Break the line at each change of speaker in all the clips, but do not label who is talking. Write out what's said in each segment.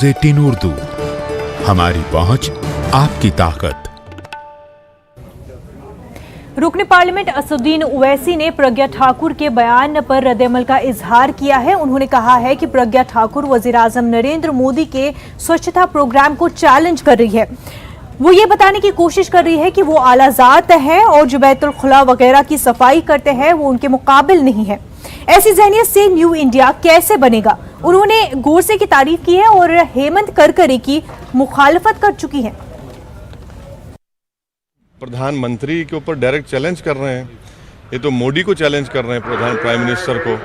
18 उर्दू, हमारी पहुंच आपकी ताकत।
रुकन पार्लियामेंट असदुद्दीन ओवैसी ने प्रज्ञा ठाकुर के बयान पर रद्द-ए-अमल का इजहार किया है। उन्होंने कहा है कि प्रज्ञा ठाकुर वज़ीर-ए-आज़म नरेंद्र मोदी के स्वच्छता प्रोग्राम को चैलेंज कर रही है। वो ये बताने की कोशिश कर रही है कि वो आलाजात है और जो बैतुल खुला वगैरह की सफाई करते हैं वो उनके मुकाबिल नहीं है। ऐसी ज़हनियत से न्यू इंडिया कैसे बनेगा? उन्होंने गोडसे की तारीफ की है और हेमंत करकरे की मुखालफत कर चुकी है।
प्रधानमंत्री के ऊपर डायरेक्ट चैलेंज कर रहे हैं। ये तो मोदी को चैलेंज कर रहे हैं, प्राइम मिनिस्टर को,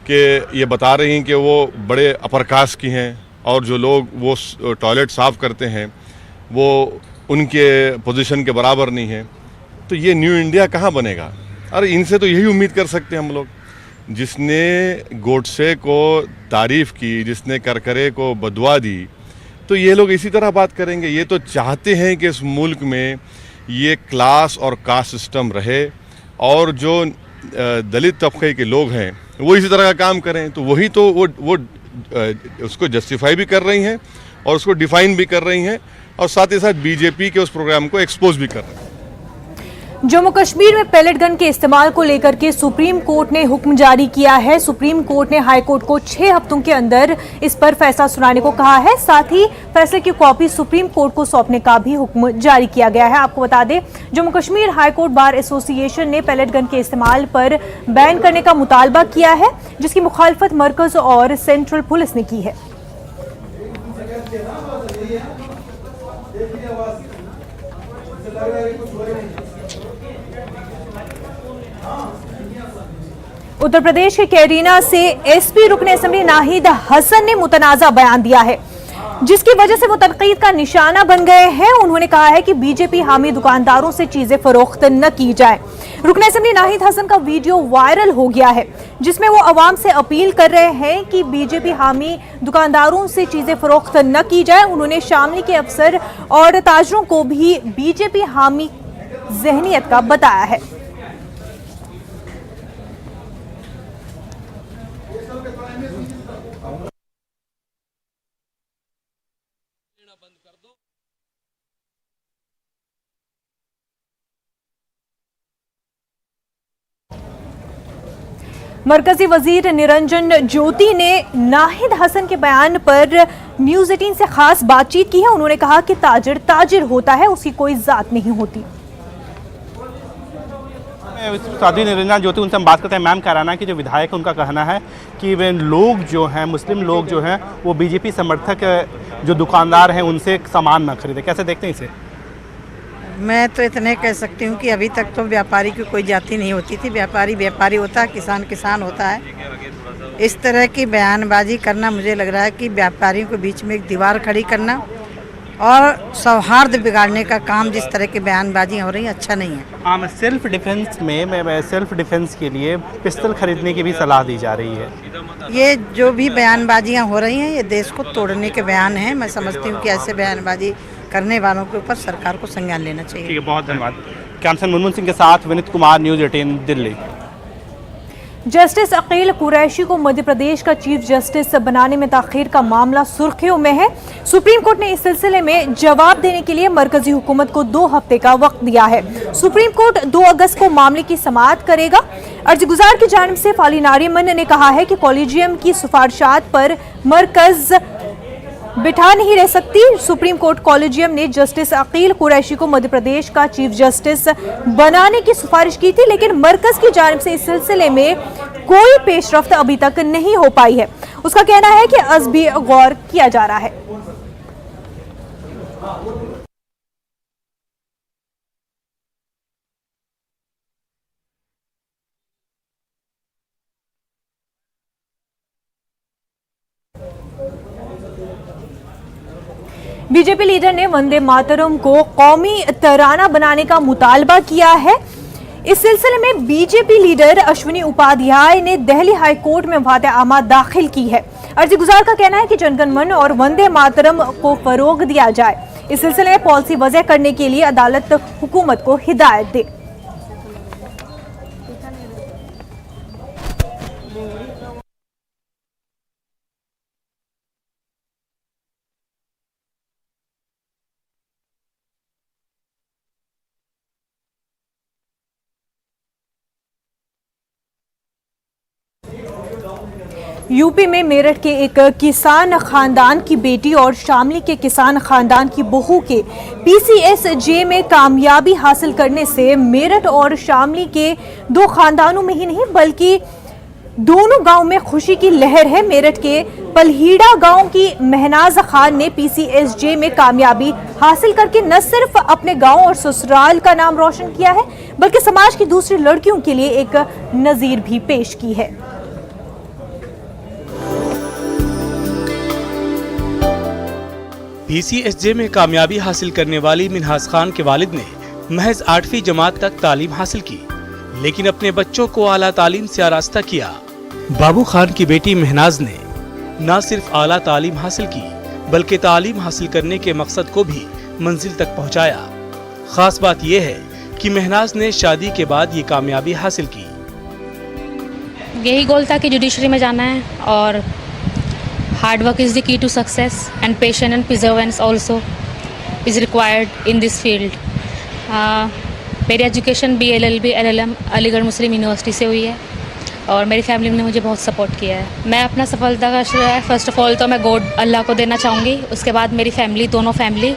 कि ये बता रही हैं कि वो बड़े अपर कास्ट की हैं और जो लोग वो टॉयलेट साफ़ करते हैं वो उनके पोजीशन के बराबर नहीं है। तो ये न्यू इंडिया कहाँ बनेगा? अरे इनसे तो यही उम्मीद कर सकते हैं हम लोग। जिसने गोडसे को तारीफ़ की, जिसने करकरे को बदुआ दी, तो ये लोग इसी तरह बात करेंगे। ये तो चाहते हैं कि इस मुल्क में ये क्लास और कास्ट सिस्टम रहे और जो दलित तबके के लोग हैं वो इसी तरह का काम करें। तो वही तो वो उसको जस्टिफाई भी कर रही हैं और उसको डिफाइन भी कर रही हैं और साथ ही साथ बीजेपी के उस प्रोग्राम को एक्सपोज भी कर रहे हैं।
जम्मू कश्मीर में पैलेट गन के इस्तेमाल को लेकर के सुप्रीम कोर्ट ने हुक्म जारी किया है। सुप्रीम कोर्ट ने हाई कोर्ट को 6 हफ्तों के अंदर इस पर फैसला सुनाने को कहा है। साथ ही फैसले की कॉपी सुप्रीम कोर्ट को सौंपने का भी हुक्म जारी किया गया है। आपको बता दें, Jammu Kashmir high court bar association ने पैलेट गन के इस्तेमाल पर बैन करने का मुतालबा किया है, जिसकी मुखालफत मरकज और सेंट्रल पुलिस ने की है। उत्तर प्रदेश के कैरीना से एसपी रुकन असेंबली नाहिद हसन ने मुतनाज़ा बयान दिया है, जिसकी वजह से वो तनकीद का निशाना बन गए हैं। उन्होंने कहा है कि बीजेपी हामी दुकानदारों से चीजें फरोख्त न की जाए। रुकन असेंबली नाहिद हसन का वीडियो वायरल हो गया है, जिसमें वो अवाम से अपील कर रहे हैं कि बीजेपी हामी दुकानदारों से चीजें फरोख्त न की जाए। उन्होंने शामली के अफसर और ताजरों को भी बीजेपी हामी जहनियत का बताया है। मरकजी वजीर निरंजन ज्योति ने नाहिद हसन के बयान पर न्यूज़ 18 से खास बातचीत की है। उन्होंने कहा कि ताजिर ताजिर होता है, उसकी कोई जात नहीं होती।
साध्वी निरंजन ज्योति, उनसे हम बात करते हैं। मैम, कराना के जो विधायक उनका कहना है कि वे लोग जो हैं, मुस्लिम लोग जो हैं, वो बीजेपी समर्थक जो दुकानदार हैं उनसे सामान न खरीदे। कैसे देखते हैं इसे?
मैं तो इतने कह सकती हूँ कि अभी तक तो व्यापारी की कोई जाति नहीं होती थी। व्यापारी व्यापारी होता है, किसान किसान होता है। इस तरह की बयानबाजी करना, मुझे लग रहा है कि व्यापारियों के बीच में एक दीवार खड़ी करना और सौहार्द बिगाड़ने का काम, जिस तरह की बयानबाजी हो रही है, अच्छा नहीं है।
हाँ, सेल्फ डिफेंस में सेल्फ डिफेंस के लिए पिस्तौल खरीदने की भी सलाह दी जा रही है।
ये जो भी बयानबाजियाँ हो रही हैं, ये देश को तोड़ने के बयान हैं। मैं समझती हूँ कि ऐसे बयानबाजी करने वालों के ऊपर सरकार को संज्ञान लेना चाहिए।
ठीक है, बहुत धन्यवाद। कैमसन मुनमुन सिंह के साथ विनीत कुमार, न्यूज़ 18 दिल्ली।
जस्टिस अकील कुरैशी को मध्य प्रदेश का चीफ जस्टिस बनाने में ताखीर का मामला सुर्खियों में है। सुप्रीम कोर्ट ने इस सिलसिले में जवाब देने के लिए मरकजी हुकूमत को 2 हफ्ते का वक्त दिया है। सुप्रीम कोर्ट 2 अगस्त को मामले की समाअत करेगा। अर्जीगुजार की जानिब से फाली नारिमन ने कहा है कि कॉलेजियम की सिफारिशात पर मरकज बिठा नहीं रह सकती। सुप्रीम कोर्ट कॉलेजियम ने जस्टिस अकील कुरैशी को मध्य प्रदेश का चीफ जस्टिस बनाने की सिफारिश की थी, लेकिन मरकज की जानिब से इस सिलसिले में कोई पेशरफ्त अभी तक नहीं हो पाई है। उसका कहना है कि अज़बी गौर किया जा रहा है। बीजेपी लीडर ने वंदे मातरम को कौमी तराना बनाने का मुतालबा किया है। इस सिलसिले में बीजेपी लीडर अश्विनी उपाध्याय ने दिल्ली हाई कोर्ट में वादे-आमा दाखिल की है। अर्जीगुजार का कहना है कि जनगण मन और वंदे मातरम को फरोग दिया जाए। इस सिलसिले में पॉलिसी वज़ह करने के लिए अदालत हुकूमत को हिदायत दे। यूपी में मेरठ के एक किसान खानदान की बेटी और शामली के किसान खानदान की बहू के पीसीएसजे में कामयाबी हासिल करने से मेरठ और शामली के दो खानदानों में ही नहीं बल्कि दोनों गांव में खुशी की लहर है। मेरठ के पलहीड़ा गांव की महनाज खान ने पीसीएसजे में कामयाबी हासिल करके न सिर्फ अपने गांव और ससुराल का नाम रोशन किया है बल्कि समाज की दूसरी लड़कियों के लिए एक नजीर भी पेश की है।
पीसीएसजे में कामयाबी हासिल करने वाली मिन्हाज खान के वालिद ने महज 8वीं जमात तक तालीम हासिल की, लेकिन अपने बच्चों को आला तालीम से आरास्ता किया। बाबू खान की बेटी महनाज ने न सिर्फ आला तालीम हासिल की बल्कि तालीम हासिल करने के मकसद को भी मंजिल तक पहुंचाया। खास बात यह है कि महनाज ने शादी के बाद ये कामयाबी हासिल की।
यही गोल था कि जुडिशरी में जाना है और hard work is the key to success and patience and perseverance also is required in this field. मेरी education BLLB LLM Aligarh Muslim University से हुई है और मेरी फैमिली ने मुझे बहुत सपोर्ट किया है। मैं अपना सफलता का श्रेय फर्स्ट ऑफ ऑल तो मैं गॉड अल्लाह को देना चाहूँगी, उसके बाद मेरी फैमिली, दोनों फैमिली,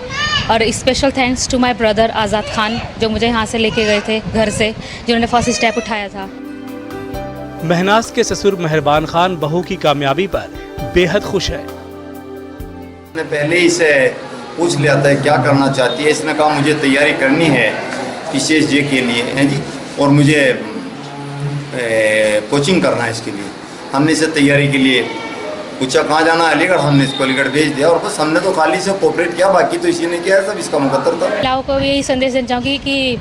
और special thanks to my brother Azad Khan जो मुझे यहाँ से लेके गए थे घर से, जिन्होंने फर्स्ट स्टेप उठाया था।
महनाज के ससुर मेहरबान खान बहू की कामयाबी पर बेहद खुश है।
मैं पहले ही से पूछ लिया था क्या करना चाहती है, इसने कहा मुझे तैयारी करनी है पीसीएसजे के लिए है जी, और मुझे कोचिंग करना है इसके लिए। हमने इसे तैयारी के लिए पूछा कहाँ जाना है, अलीगढ़। हमने इसको अलीगढ़ भेज दिया और बस हमने तो खाली से कोऑपरेट किया, बाकी तो इसी ने किया है, सब इसका मुकद्दर था।
महिलाओं को यही संदेश देना चाहूँगी कि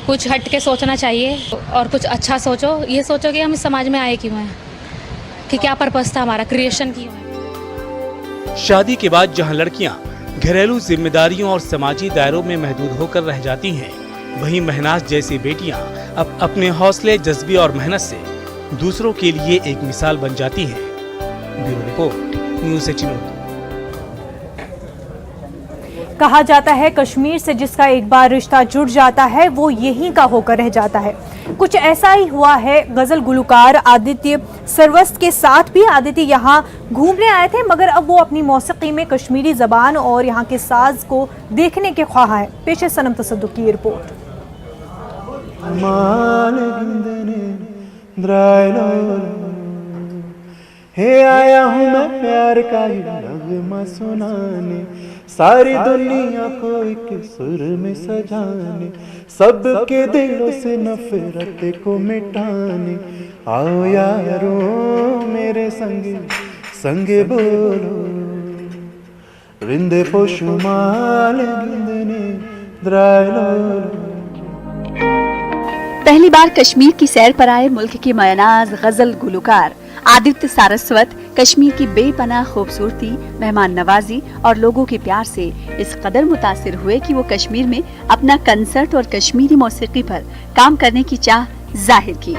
कुछ हट के सोचना चाहिए और कुछ अच्छा सोचो। ये सोचो कि हम इस समाज में आए क्यों हैं, कि क्या पर्पस था हमारा, क्रिएशन क्यों है।
शादी के बाद जहां लड़कियां घरेलू जिम्मेदारियों और समाजी दायरों में महदूद होकर रह जाती हैं, वहीं महनाज जैसी बेटियां अब अपने हौसले, जज्बे और मेहनत से दूसरों के लिए एक मिसाल बन जाती हैं। Bureau report, news 18।
कहा जाता है कश्मीर से जिसका एक बार रिश्ता जुड़ जाता है वो यहीं का होकर रह जाता है। कुछ ऐसा ही हुआ है गजल गुलकार आदित्य सरवस्त के साथ भी। आदित्य यहाँ घूमने आए थे मगर अब वो अपनी मौसीकी में कश्मीरी जबान और यहाँ के साज को देखने के ख्वाह हैं। पेश है सनम तसद्दुक की रिपोर्ट।
हे आया हूँ मैं प्यार का नगमा सुनाने, सारी दुनिया को एक सुर में सजाने, सबके दिलों से नफरत को मिटाने। आओ यारो मेरे संगे संगे बोलो, रिंदे पोशुमाल गिंदने द्रायलो।
पहली बार कश्मीर की सैर पर आए मुल्क के मयनाज गजल गुलकार आदित्य सारस्वत कश्मीर की बेपनाह खूबसूरती, मेहमान नवाजी और लोगों के प्यार से इस कदर मुतासिर हुए कि वो कश्मीर में अपना कंसर्ट और कश्मीरी मौसीकी पर काम करने की चाह जाहिर की।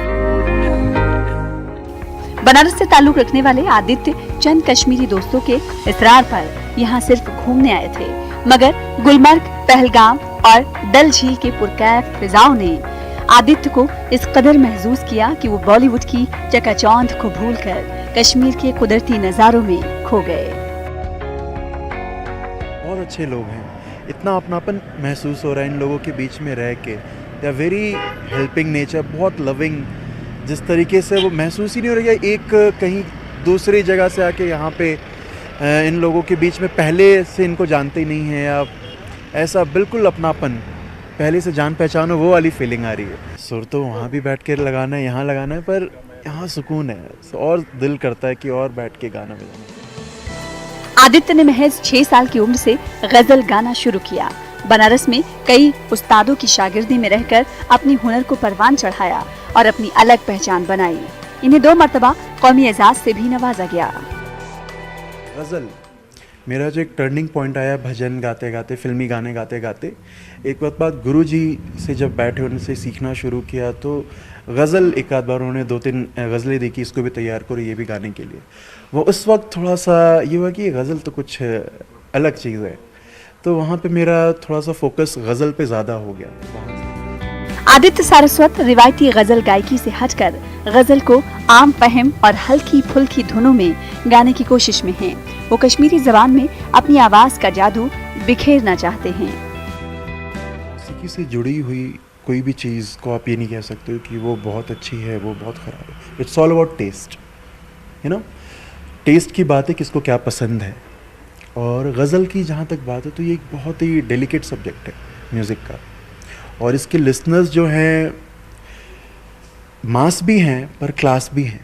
बनारस से ताल्लुक रखने वाले आदित्य चंद कश्मीरी दोस्तों के इसरार पर यहाँ सिर्फ घूमने आए थे, मगर गुलमर्ग, पहलगाम और डल झील के पुरकैफ फिजाओं ने आदित्य को इस कदर महसूस किया कि वो बॉलीवुड की चकाचौंध को भूलकर कश्मीर के कुदरती नजारों में खो गए।
बहुत अच्छे लोग हैं, इतना अपनापन महसूस हो रहा है इन लोगों के बीच में रह के। They are very helping nature, बहुत लविंग। जिस तरीके से वो महसूस ही नहीं हो रहा है एक कहीं दूसरी जगह से आके यहाँ पे इन लोगों के बीच में पहले से इनको जानते ही नहीं है आप, ऐसा बिल्कुल अपनापन, पहले से जान पहचानो, वो वाली फीलिंग आ रही है। सुर तो वहाँ भी बैठ कर लगाना है, यहाँ लगाना है, पर यहाँ सुकून है और दिल करता है कि और बैठ के गाना बजाना।
आदित्य ने महज 6 साल की उम्र से गजल गाना शुरू किया। बनारस में कई उस्तादों की शागिर्दी में रहकर अपनी हुनर को परवान चढ़ाया और अपनी अलग पहचान बनाई। इन्हें 2 मर्तबा कौमी एजाज से भी नवाजा गया।
गजल मेरा जो एक टर्निंग पॉइंट आया भजन गाते गाते, फिल्मी गाने गाते गाते, एक वक्त बाद गुरुजी से जब बैठे उनसे सीखना शुरू किया तो गज़ल एक आध बार उन्होंने 2-3 गज़लें देखी, इसको भी तैयार करो ये भी गाने के लिए। वो उस वक्त थोड़ा सा ये हुआ कि ये गज़ल तो कुछ अलग चीज़ है, तो वहाँ पे मेरा थोड़ा सा फोकस गज़ल पे ज़्यादा हो गया।
आदित्य सारस्वत रिवायती गजल गायकी से हटकर गजल को आम फहम और हल्की फुल्की धुनों में गाने की कोशिश में हैं। वो कश्मीरी जबान में अपनी आवाज का जादू बिखेरना चाहते हैं।
किसी से जुड़ी हुई कोई भी चीज़ को आप ये नहीं कह सकते कि वो बहुत अच्छी है, वो बहुत ख़राब है। It's all about taste, you know. Taste की बात है, किसको क्या पसंद है। और गज़ल की जहाँ तक बात है तो ये एक बहुत ही डेलिकेट सब्जेक्ट है म्यूज़िक का, और इसके लिसनर्स जो हैं मास भी हैं पर क्लास भी हैं।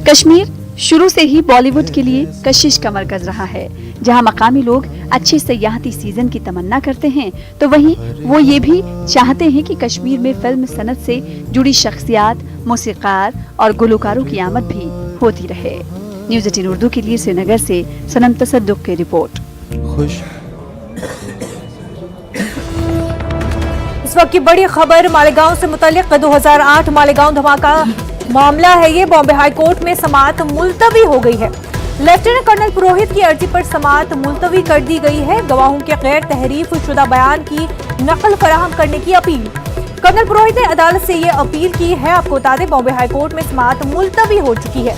कश्मीर शुरू से ही बॉलीवुड के लिए कशिश का मरकज रहा है। जहां मकामी लोग अच्छे सयाहती सीजन की तमन्ना करते हैं, तो वहीं वो ये भी चाहते हैं कि कश्मीर में फिल्म सनत से जुड़ी शख्सियात, मौसीकार और गुलकारों की आमद भी होती रहे। न्यूज़ 18 उर्दू के लिए श्रीनगर से सनम तसद्दुक की रिपोर्ट।
इस वक्त की बड़ी खबर मालेगांव से मुतल्लिक 2008 मालेगांव धमाका मामला है। ये बॉम्बे हाई कोर्ट में समाअत मुलतवी हो गई है। लेफ्टिनेंट कर्नल पुरोहित की अर्जी पर समाअत मुलतवी कर दी गई है। गवाहों के गैर तहरीफ शुदा बयान की नकल फराहम करने की अपील। कर्नल पुरोहित ने अदालत से ये अपील की है। आपको बता दें, बॉम्बे हाई कोर्ट में समाअत मुलतवी हो चुकी है।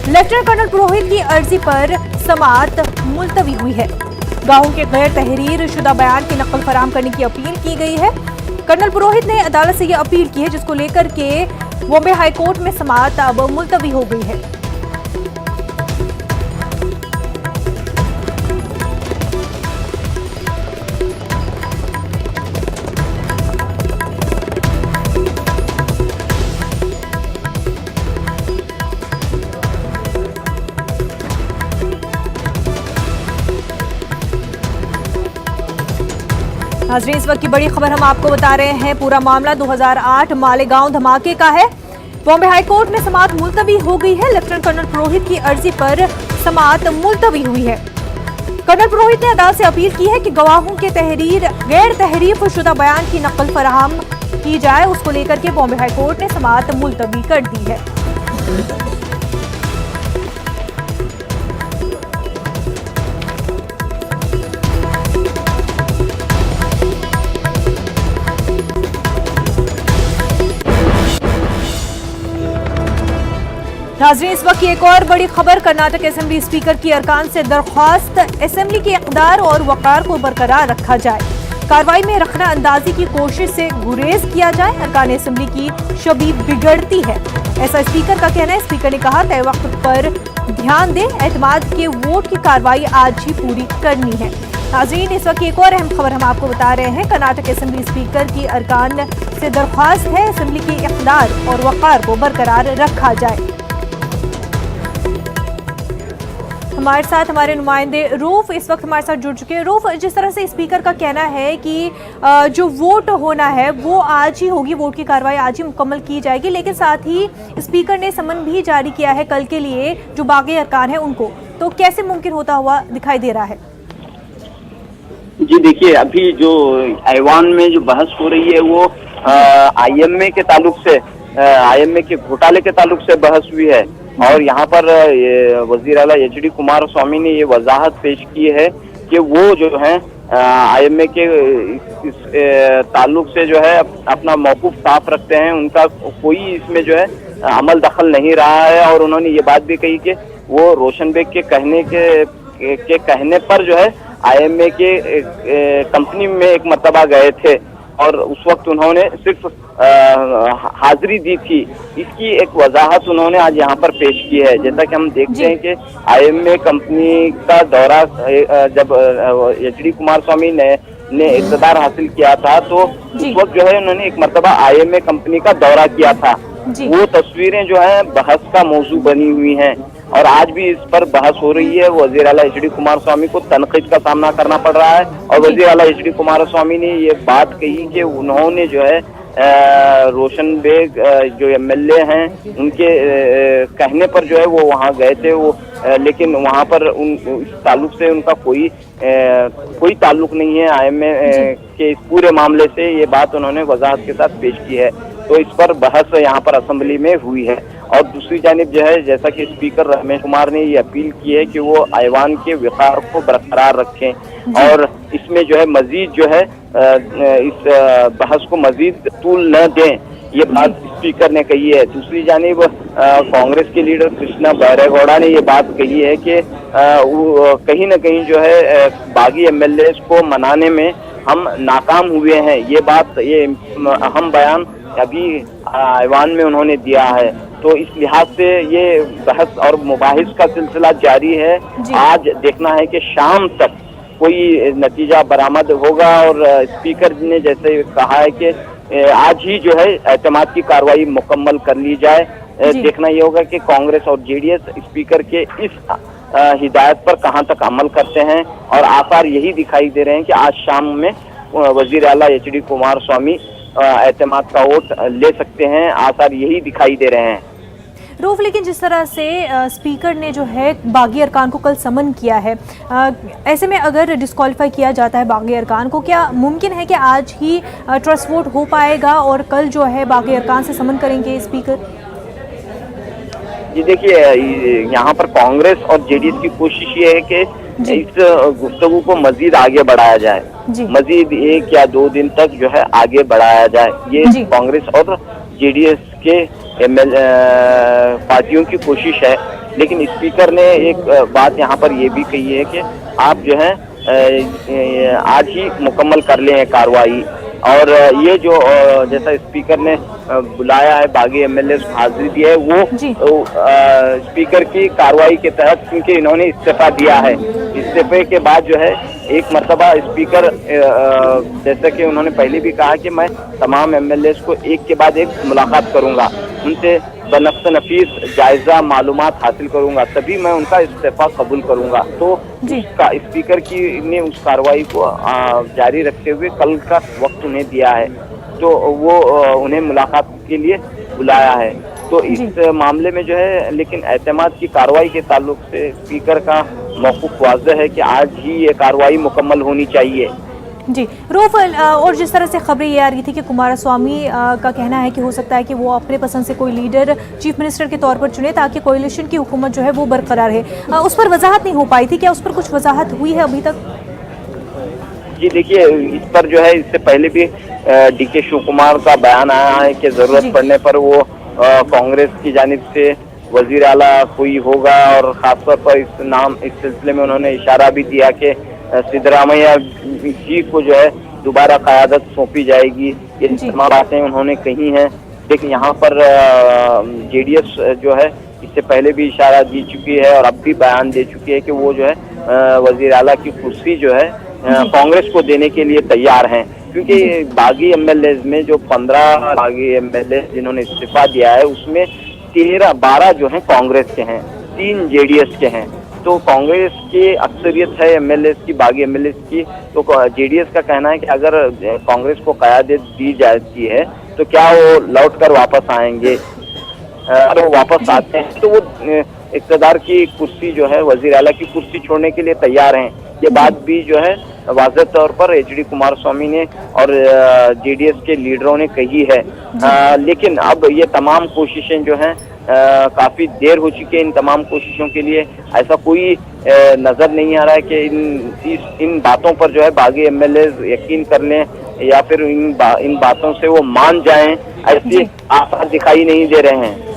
लेफ्टिनेंट कर्नल पुरोहित की अर्जी पर समाअत मुलतवी हुई है। गवाहों के गैर तहरीर शुदा बयान की नकल फराहम करने की अपील की गई है। कर्नल पुरोहित ने अदालत से यह अपील की है, जिसको लेकर के बॉम्बे हाई कोर्ट में समाअत अब मुलतवी हो गई है। नाज़रीन, इस वक्त की बड़ी खबर हम आपको बता रहे हैं। पूरा मामला 2008 मालेगांव धमाके का है। बॉम्बे हाई कोर्ट में समाअत मुलतवी हो गई है। लेफ्टिनेंट कर्नल पुरोहित की अर्जी पर समाअत मुलतवी हुई है। कर्नल पुरोहित ने अदालत से अपील की है कि गवाहों के गैर तहरीफ शुदा बयान की नकल फराहम की जाए। उसको लेकर के बॉम्बे हाई कोर्ट ने समाअत मुलतवी कर दी है। नाज़रीन, इस वक्त की एक और बड़ी खबर। कर्नाटक असेंबली स्पीकर की अरकान से दरख्वास्त, असेंबली के इक़दार और वक़ार को बरकरार रखा जाए। कार्रवाई में रखना अंदाजी की कोशिश से गुरेज किया जाए। अरकान असेंबली की छवि बिगड़ती है, ऐसा स्पीकर का कहना है। स्पीकर ने कहा, तय वक्त पर ध्यान दें, एतमाद के वोट की कार्रवाई आज ही पूरी करनी है। नाज़रीन, इस वक्त एक और अहम खबर हम आपको बता रहे हैं। कर्नाटक असेंबली स्पीकर की अरकान से दरख्वास्त है, असेंबली के इक़दार और वक़ार को बरकरार रखा जाए। हमारे साथ हमारे नुमाइंदे रूफ इस वक्त हमारे साथ जुड़ चुके हैं। रूफ, जिस तरह से स्पीकर का कहना है कि जो वोट होना है वो आज ही होगी, वोट की कार्रवाई आज ही मुकम्मल की जाएगी, लेकिन साथ ही स्पीकर ने समन भी जारी किया है कल के लिए जो बाकी अरकान है उनको, तो कैसे मुमकिन होता हुआ दिखाई दे रहा है?
जी देखिए, अभी जो ऐवान में जो बहस हो रही है वो IMA के ताल्लुक से, IMA के घोटाले के ताल्लुक से बहस हुई है। और यहाँ पर वजीर आला HD कुमारस्वामी ने ये वजाहत पेश की है कि वो जो है IMA के इस ताल्लुक से जो है अपना मौक़िफ़ साफ रखते हैं। उनका कोई इसमें जो है अमल दखल नहीं रहा है। और उन्होंने ये बात भी कही कि वो रोशन बेग के कहने पर जो है IMA के कंपनी में एक मरतबा गए थे और उस वक्त उन्होंने सिर्फ हाजिरी दी थी। इसकी एक वजाहत उन्होंने आज यहाँ पर पेश की है। जैसा कि हम देखते हैं कि IMA कंपनी का दौरा जब HD कुमारस्वामी ने इक़्तिदार हासिल किया था तो उस वक्त जो है उन्होंने एक मरतबा IMA कंपनी का दौरा किया था। वो तस्वीरें जो है बहस का मौजू बनी हुई हैं और आज भी इस पर बहस हो रही है। वज़ीर आला HD कुमारस्वामी को तनकीद का सामना करना पड़ रहा है और वज़ीर आला HD कुमारस्वामी ने ये बात कही कि उन्होंने जो है रोशन बेग जो MLA हैं उनके कहने पर जो है वो वहाँ गए थे, वो लेकिन वहाँ पर इस ताल्लुक से उनका कोई ताल्लुक नहीं है IMA के इस पूरे मामले से। ये बात उन्होंने वजाहत के साथ पेश की है। तो इस पर बहस यहाँ पर असेंबली में हुई है। और दूसरी जानिब जो है, जैसा कि स्पीकर रमेश कुमार ने ये अपील की है कि वो ऐवान के विकार को बरकरार रखें और इसमें जो है मजीद जो है इस बहस को मजीद तूल न दें, ये बात स्पीकर ने कही है। दूसरी जानिब कांग्रेस के लीडर कृष्णा बैरेगौड़ा ने ये बात कही है कि कहीं न कहीं जो है बागी एमएलए को मनाने में हम नाकाम हुए हैं। ये बात, ये अहम बयान अभी ऐवान में उन्होंने दिया है। तो इस लिहाज से ये बहस और मुबाहिस का सिलसिला जारी है। आज देखना है कि शाम तक कोई नतीजा बरामद होगा और स्पीकर ने जैसे कहा है कि आज ही जो है एतमाद की कार्रवाई मुकम्मल कर ली जाए। देखना ये होगा कि कांग्रेस और जेडीएस स्पीकर के इस हिदायत पर कहां तक अमल करते हैं, और आसार यही दिखाई दे रहे हैं कि आज शाम में वजीर आला एचडी कुमारस्वामी एतमाद का वोट ले सकते हैं। आसार यही दिखाई दे रहे हैं।
रूफ, लेकिन जिस तरह से स्पीकर ने जो है बागी अरकान को कल समन किया है, ऐसे में अगर डिस्क्वालीफाई किया जाता है बागी अरकान को, क्या मुमकिन है कि आज ही ट्रस्ट वोट हो पाएगा और कल जो है बागी अरकान से समन करेंगे स्पीकर?
जी देखिए, यहाँ पर कांग्रेस और जेडीएस की कोशिश ये है कि इस गुफ्तगू को मजीद आगे बढ़ाया जाए, मजीद 1 या 2 दिन तक जो है आगे बढ़ाया जाए। ये कांग्रेस और जेडीएस के पार्टियों की कोशिश है। लेकिन स्पीकर ने एक बात यहाँ पर ये भी कही है कि आप जो है आज ही मुकम्मल कर लें कार्रवाई। और ये जो जैसा स्पीकर ने बुलाया है बागी एमएलए को हाजिरी दी है, वो स्पीकर की कार्रवाई के तहत, क्योंकि इन्होंने इस्तीफा दिया है, इस्तीफे के बाद जो है एक मर्तबा स्पीकर जैसा कि उन्होंने पहले भी कहा कि मैं तमाम एमएलए को एक के बाद एक मुलाकात करूंगा, उनसे बनफ्स नफीस जायजा मालूमात हासिल करूंगा, तभी मैं उनका इस्तीफा कबूल करूंगा। तो स्पीकर की ने उस कार्रवाई को जारी रखते हुए कल का वक्त उन्हें दिया है, तो वो उन्हें मुलाकात के लिए बुलाया है। तो इस मामले में जो है, लेकिन एतमाद की कार्रवाई के ताल्लुक से स्पीकर का मौक़िफ़ वाज़ेह है कि आज ही ये कार्रवाई मुकम्मल होनी चाहिए।
जी रूफ, और जिस तरह से खबरें ये आ रही थी कि कुमारस्वामी का कहना है कि हो सकता है कि वो अपने पसंद से कोई लीडर चीफ मिनिस्टर के तौर पर चुने ताकि कोalition की हुकूमत जो है वो बरकरार है, उस पर वजाहत नहीं हो पाई थी, क्या उस पर कुछ वजाहत हुई है अभी तक?
जी देखिए, इस पर जो है इससे पहले भी डीके शिव कुमार का बयान आया है कि जरूरत पड़ने पर वो कांग्रेस की जानिब से वजीर आला कोई होगा, और खासतौर पर इस सिलसिले में उन्होंने इशारा भी दिया कि सिद्धरामैया जी को जो है दोबारा क़यादत सौंपी जाएगी। ये तमाम बातें उन्होंने कही हैं। लेकिन यहाँ पर जेडीएस जो है इससे पहले भी इशारा दी चुकी है और अब भी बयान दे चुकी है कि वो जो है वजीर आला की कुर्सी जो है कांग्रेस को देने के लिए तैयार हैं, क्योंकि बागी एमएलए में जो 15 बागी एमएलए जिन्होंने इस्तीफा दिया है उसमें 12 जो हैं कांग्रेस के हैं, 3 जेडीएस के हैं। तो कांग्रेस की अक्सरियत है एमएलए की, बागी एमएलए की। तो जेडीएस का कहना है कि अगर कांग्रेस को क़यादत दी जाती है तो क्या वो लौट कर वापस आएंगे, अगर वो वापस आते हैं तो वो इक़्तिदार की कुर्सी जो है वज़ीर आला की कुर्सी छोड़ने के लिए तैयार हैं। ये बात भी जो है वाज़ेह तौर पर एचडी कुमारस्वामी ने और जेडीएस के लीडरों ने कही है। लेकिन अब ये तमाम कोशिशें जो हैं काफ़ी देर हो चुकी है। इन तमाम कोशिशों के लिए ऐसा कोई नज़र नहीं आ रहा है कि इन बातों पर जो है बागी एमएलए यकीन कर लें या फिर इन बातों से वो मान जाएं, ऐसे आसार दिखाई नहीं दे रहे हैं।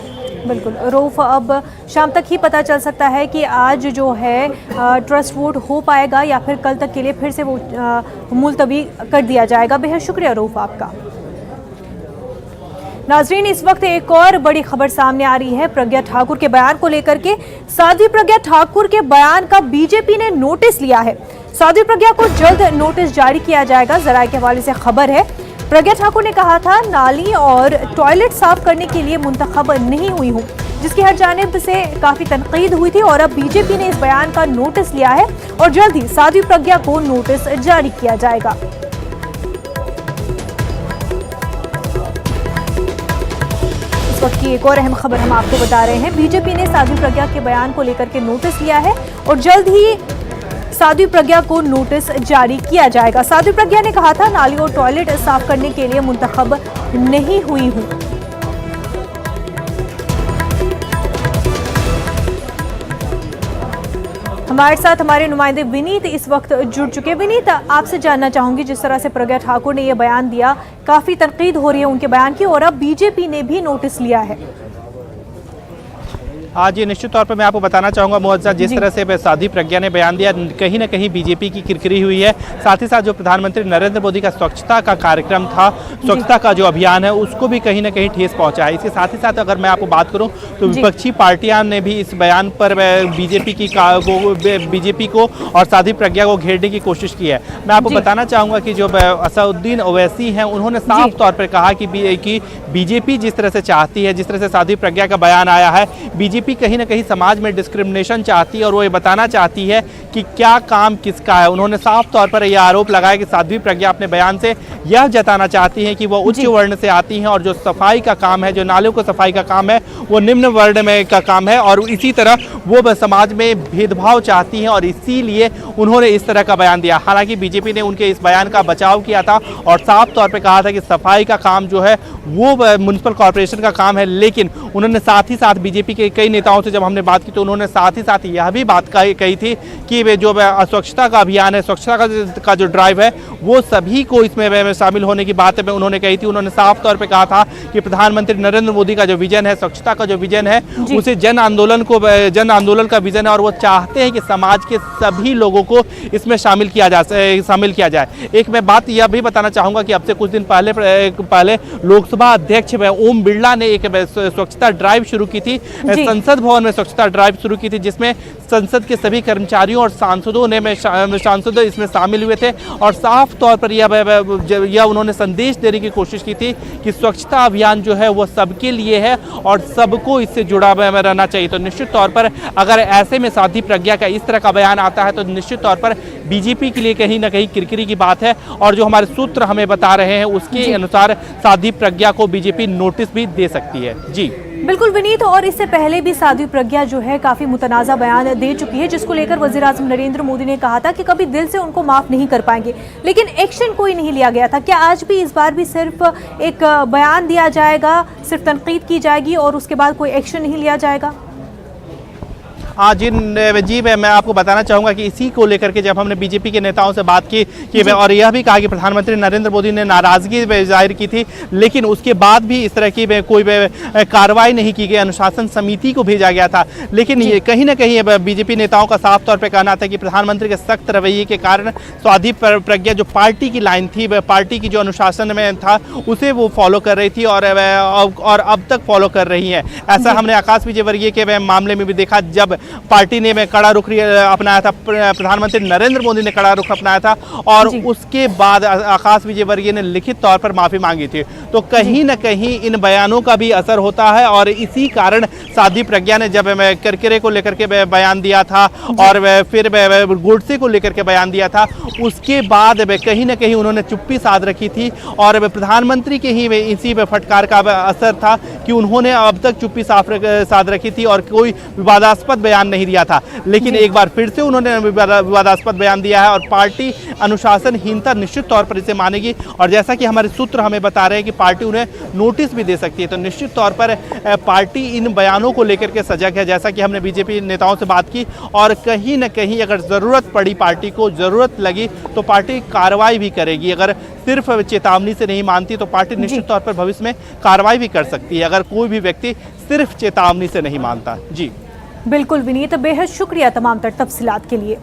बिल्कुल रूफ, अब शाम तक ही पता चल सकता है कि आज जो है ट्रस्ट वोट हो पाएगा या फिर कल तक के लिए फिर से वो मुलतवी कर दिया जाएगा। बेहद शुक्रिया रूफ आपका। नाजरीन, इस वक्त एक और बड़ी खबर सामने आ रही है प्रज्ञा ठाकुर के बयान को लेकर के। साध्वी प्रज्ञा ठाकुर के बयान का बीजेपी ने नोटिस लिया है। साध्वी प्रज्ञा को जल्द नोटिस जारी किया जाएगा, जराये के हवाले से खबर है। प्रज्ञा ठाकुर ने कहा था नाली और टॉयलेट साफ करने के लिए मुंतखब नहीं हुई हूँ, जिसकी हर जानिब से काफी तनकीद हुई थी। और अब बीजेपी ने इस बयान का नोटिस लिया है और जल्द ही साध्वी प्रज्ञा को नोटिस जारी किया जाएगा। इस वक्त की एक और अहम खबर हम आपको बता रहे हैं। बीजेपी ने साध्वी प्रज्ञा के बयान को लेकर के नोटिस लिया है और जल्द ही साध्वी प्रज्ञा को नोटिस जारी किया जाएगा। साध्वी प्रज्ञा ने कहा था नाली और टॉयलेट साफ करने के लिए मुंतखब नहीं हुई हूं। हमारे साथ हमारे नुमाइंदे विनीत इस वक्त जुड़ चुके हैं। विनीत, आपसे जानना चाहूंगी, जिस तरह से प्रज्ञा ठाकुर ने ये बयान दिया, काफी तनकीद हो रही है उनके बयान की और अब बीजेपी ने भी नोटिस लिया है।
आज ये निश्चित तौर पर मैं आपको बताना चाहूँगा मुअज़्ज़ा, जिस तरह से साध्वी प्रज्ञा ने बयान दिया, कहीं ना कहीं बीजेपी की किरकिरी हुई है। साथ ही साथ जो प्रधानमंत्री नरेंद्र मोदी का स्वच्छता का कार्यक्रम था, स्वच्छता का जो अभियान है, उसको भी कहीं ना कहीं ठेस पहुंचा है। इसके साथ ही साथ अगर मैं आपको बात करूं तो विपक्षी पार्टियां ने भी इस बयान पर बीजेपी को और साध्वी प्रज्ञा को घेरने की कोशिश की है। मैं आपको बताना चाहूँगा कि जो असदुद्दीन ओवैसी हैं, उन्होंने साफ तौर पर कहा कि बीजेपी जिस तरह से चाहती है, जिस तरह से साध्वी प्रज्ञा का बयान आया है, बीजेपी कहीं ना कहीं समाज में डिस्क्रिमिनेशन चाहती है और वो ये बताना चाहती है कि क्या काम किसका है। उन्होंने साफ तौर पर यह आरोप लगाया कि साध्वी प्रज्ञा अपने बयान से यह जताना चाहती हैं कि वो उच्च वर्ण से आती हैं और जो सफाई का काम है, जो नालियों को सफाई का काम है, वो निम्न वर्ण में का काम है और इसी तरह वो समाज में भेदभाव चाहती हैं और इसीलिए उन्होंने इस तरह का बयान दिया। हालांकि बीजेपी ने उनके इस बयान का बचाव किया था और साफ तौर पर कहा था कि सफाई का काम जो है वो म्युनिसिपल कॉर्पोरेशन का काम है, लेकिन उन्होंने साथ ही साथ बीजेपी के कई नेताओं से जब हमने बात की तो उन्होंने साथ ही साथ यह भी बात कही थी कि वे जो स्वच्छता का अभियान है, स्वच्छता का जो ड्राइव है, वो सभी को इसमें शामिल होने की बात है उन्होंने कही थी। उन्होंने साफ तौर पे कहा था कि प्रधानमंत्री नरेंद्र मोदी का जो विजन है, स्वच्छता का जो विजन है, उसे जन आंदोलन का विजन है और वो चाहते हैं कि समाज के सभी लोगों को इसमें शामिल किया जाए। एक मैं बात यह भी बताना चाहूँगा कि अब से कुछ दिन पहले लोकसभा अध्यक्ष ओम बिरला ने एक स्वच्छता ड्राइव शुरू की थी, संसद भवन में स्वच्छता ड्राइव शुरू की थी, जिसमें संसद के सभी कर्मचारियों और सांसदों इसमें शामिल हुए थे और साफ तौर पर यह उन्होंने संदेश देने की कोशिश की थी कि स्वच्छता अभियान जो है वो सबके लिए है और सबको इससे जुड़ा रहना चाहिए। तो निश्चित तौर पर अगर ऐसे में साध्वी प्रज्ञा का इस तरह का बयान आता है तो निश्चित तौर पर बीजेपी के लिए कहीं ना कहीं किरकिरी की बात है और जो हमारे सूत्र हमें बता रहे हैं उसके अनुसार साध्वी प्रज्ञा को बीजेपी नोटिस भी दे सकती है। जी
बिल्कुल विनीत, और इससे पहले भी साध्वी प्रज्ञा जो है काफी मुतनाज़ा बयान दे चुकी है, जिसको लेकर वज़ीर-ए-आज़म नरेंद्र मोदी ने कहा था कि कभी दिल से उनको माफ नहीं कर पाएंगे, लेकिन एक्शन कोई नहीं लिया गया था। क्या आज भी इस बार भी सिर्फ एक बयान दिया जाएगा, सिर्फ तनकीद की जाएगी और उसके बाद कोई एक्शन नहीं लिया जाएगा?
जी मैं आपको बताना चाहूँगा कि इसी को लेकर के जब हमने बीजेपी के नेताओं से बात की और यह भी कहा कि प्रधानमंत्री नरेंद्र मोदी ने नाराज़गी जाहिर की थी, लेकिन उसके बाद भी इस तरह की कोई कार्रवाई नहीं की गई, अनुशासन समिति को भेजा गया था। लेकिन ये कहीं ना कहीं बीजेपी नेताओं का साफ तौर पर कहना था कि प्रधानमंत्री के सख्त रवैये के कारण साध्वी प्रज्ञा जो पार्टी की लाइन थी, पार्टी की जो अनुशासन में था, उसे वो फॉलो कर रही थी और अब तक फॉलो कर रही है। ऐसा हमने आकाश विजयवर्गीय के मामले में भी देखा, जब पार्टी ने कड़ा रुख अपनाया था, प्रधानमंत्री नरेंद्र मोदी ने कड़ा रुख अपनाया था और उसके बाद आकाश विजयवर्गीय ने लिखित तौर पर माफी मांगी थी। तो कहीं ना कहीं इन बयानों का भी असर होता है और इसी कारण साध्वी प्रज्ञा ने जब किरकिरे को लेकर के बयान दिया था और फिर गोडसे को लेकर के बयान दिया था, उसके बाद कहीं ना कहीं उन्होंने चुप्पी साध रखी थी और प्रधानमंत्री के ही इसी फटकार का असर था कि उन्होंने अब तक चुप्पी साध रखी थी और कोई विवादास्पद बयान नहीं दिया था। लेकिन एक बार फिर से उन्होंने विवादास्पद बयान दिया है और पार्टी अनुशासनहीनता निश्चित तौर पर इसे मानेगी और जैसा कि हमारे सूत्र हमें बता रहे हैं कि पार्टी उन्हें नोटिस भी दे सकती है। तो निश्चित तौर पर पार्टी इन बयानों को लेकर के सजग है, जैसा कि हमने बीजेपी नेताओं से बात की और कहीं ना कहीं अगर ज़रूरत पड़ी, पार्टी को ज़रूरत लगी तो पार्टी कार्रवाई भी करेगी। अगर सिर्फ चेतावनी से नहीं मानती तो पार्टी निश्चित तौर पर भविष्य में कार्रवाई भी कर सकती है, अगर कोई भी व्यक्ति सिर्फ चेतावनी से नहीं मानता। जी
बिल्कुल विनीत, बेहद शुक्रिया तमाम तर तफसीलात के लिए।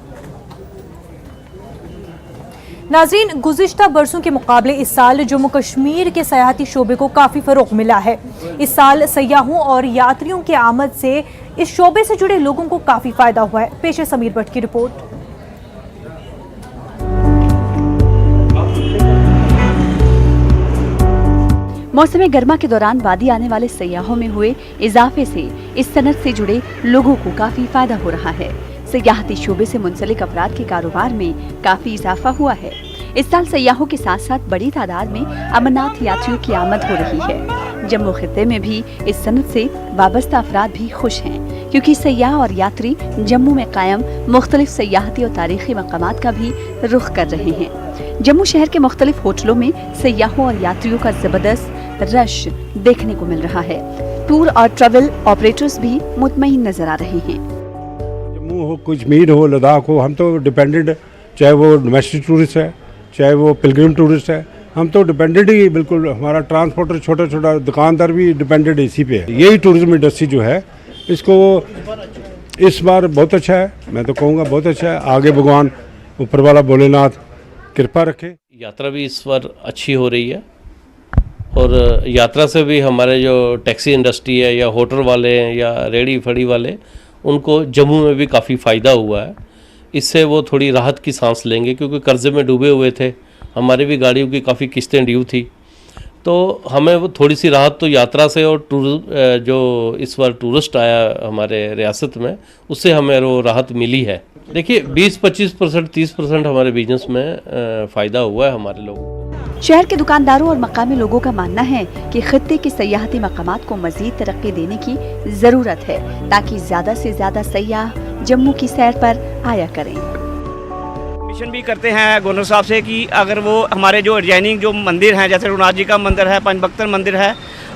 नाज़रीन, गुज़िश्ता बरसों के मुकाबले इस साल जम्मू कश्मीर के सयाहती शोबे को काफ़ी फ़रोग़ मिला है। इस साल सयाहों और यात्रियों की आमद से इस शोबे से जुड़े लोगों को काफ़ी फ़ायदा हुआ है। पेश है समीर भट्ट की रिपोर्ट।
मौसम गर्मा के दौरान वादी आने वाले सयाहों में हुए इजाफे से इस सनत से जुड़े लोगों को काफी फायदा हो रहा है। सयाहती शोबे से मुंसलिक अफराद के कारोबार में काफी इजाफा हुआ है। इस साल सयाहों के साथ साथ बड़ी तादाद में अमरनाथ यात्रियों की आमद हो रही है। जम्मू खित्ते में भी इस सनत से वाबस्ता अफराद भी खुश हैं, क्योंकि सयाह और यात्री जम्मू में कायम मुख्तलिफ सयाहती और तारीखी मकामात का भी रुख कर रहे हैं। जम्मू शहर के मुख्तलिफ होटलों में सयाहों और यात्रियों का जबरदस्त रश देखने को मिल रहा है। टूर और ट्रैवल ऑपरेटर्स भी मुतमईन नजर आ रहे हैं।
जम्मू
हो, कश्मीर हो, लद्दाख हो, हम तो डिपेंडेंट, चाहे वो डोमेस्टिक टूरिस्ट है, चाहे वो पिलग्रिम टूरिस्ट है, हम तो डिपेंडेंट ही बिल्कुल। हमारा ट्रांसपोर्टर, छोटा छोटा दुकानदार भी डिपेंडेंट इसी पे है। यही टूरिज्म इंडस्ट्री जो है, इसको इस बार बहुत अच्छा है, मैं तो कहूँगा बहुत अच्छा है। आगे भगवान ऊपर वाला भोलेनाथ कृपा रखे।
यात्रा भी इस बार अच्छी हो रही है और यात्रा से भी हमारे जो टैक्सी इंडस्ट्री है या होटल वाले हैं या रेड़ी फड़ी वाले, उनको जम्मू में भी काफ़ी फ़ायदा हुआ है। इससे वो थोड़ी राहत की सांस लेंगे, क्योंकि कर्जे में डूबे हुए थे। हमारी भी गाड़ियों की काफ़ी किस्तें ड्यू थी, तो हमें वो थोड़ी सी राहत तो यात्रा से और जो इस बार टूरिस्ट आया हमारे रियासत में, उससे हमें वो राहत मिली है। देखिए 20-25%, 30% हमारे बिजनेस में फ़ायदा हुआ है हमारे लोगों को।
शहर के दुकानदारों और मकामी लोगों का मानना है कि खित्ते के सयाहती मकामात को मजीद तरक्की देने की जरूरत है, ताकि ज्यादा से ज्यादा सयाह जम्मू की सैर पर आया करें।
मिशन भी करते हैं गवर्नर साहब से कि अगर वो हमारे जो डिजाइनिंग जो मंदिर हैं, जैसे रघुनाथ जी का मंदिर है, पंचभक्तर मंदिर है,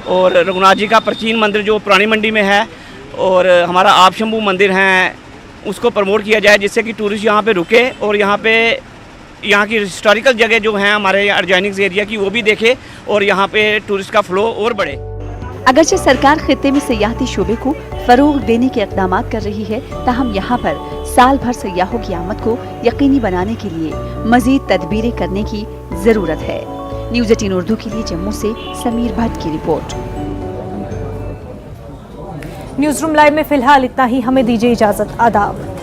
और रघुनाथ जी का प्राचीन मंदिर जो पुरानी मंडी में है, और हमारा आप शंभू मंदिर है, उसको प्रमोट किया जाए, जिससे कि टूरिस्ट यहाँ पे रुके और यहाँ की हिस्टोरिकल जगह जो हैं हमारे डिजाइनिंग एरिया की, वो भी देखे और यहाँ पे टूरिस्ट का फ्लो और बढ़े।
अगरचे सरकार खित्ते में सयाहती शोबे को फरोग देने के इक़दाम कर रही है, ताहम यहाँ पर साल भर सयाहों की आमद को यकीनी बनाने के लिए मजीद तदबीरें करने की जरूरत है। न्यूज़ 18 उर्दू के लिए जम्मू से समीर भट्ट की रिपोर्ट।
न्यूज़ रूम लाइव में फिलहाल इतना ही, हमें दीजिए इजाजत। आदाब।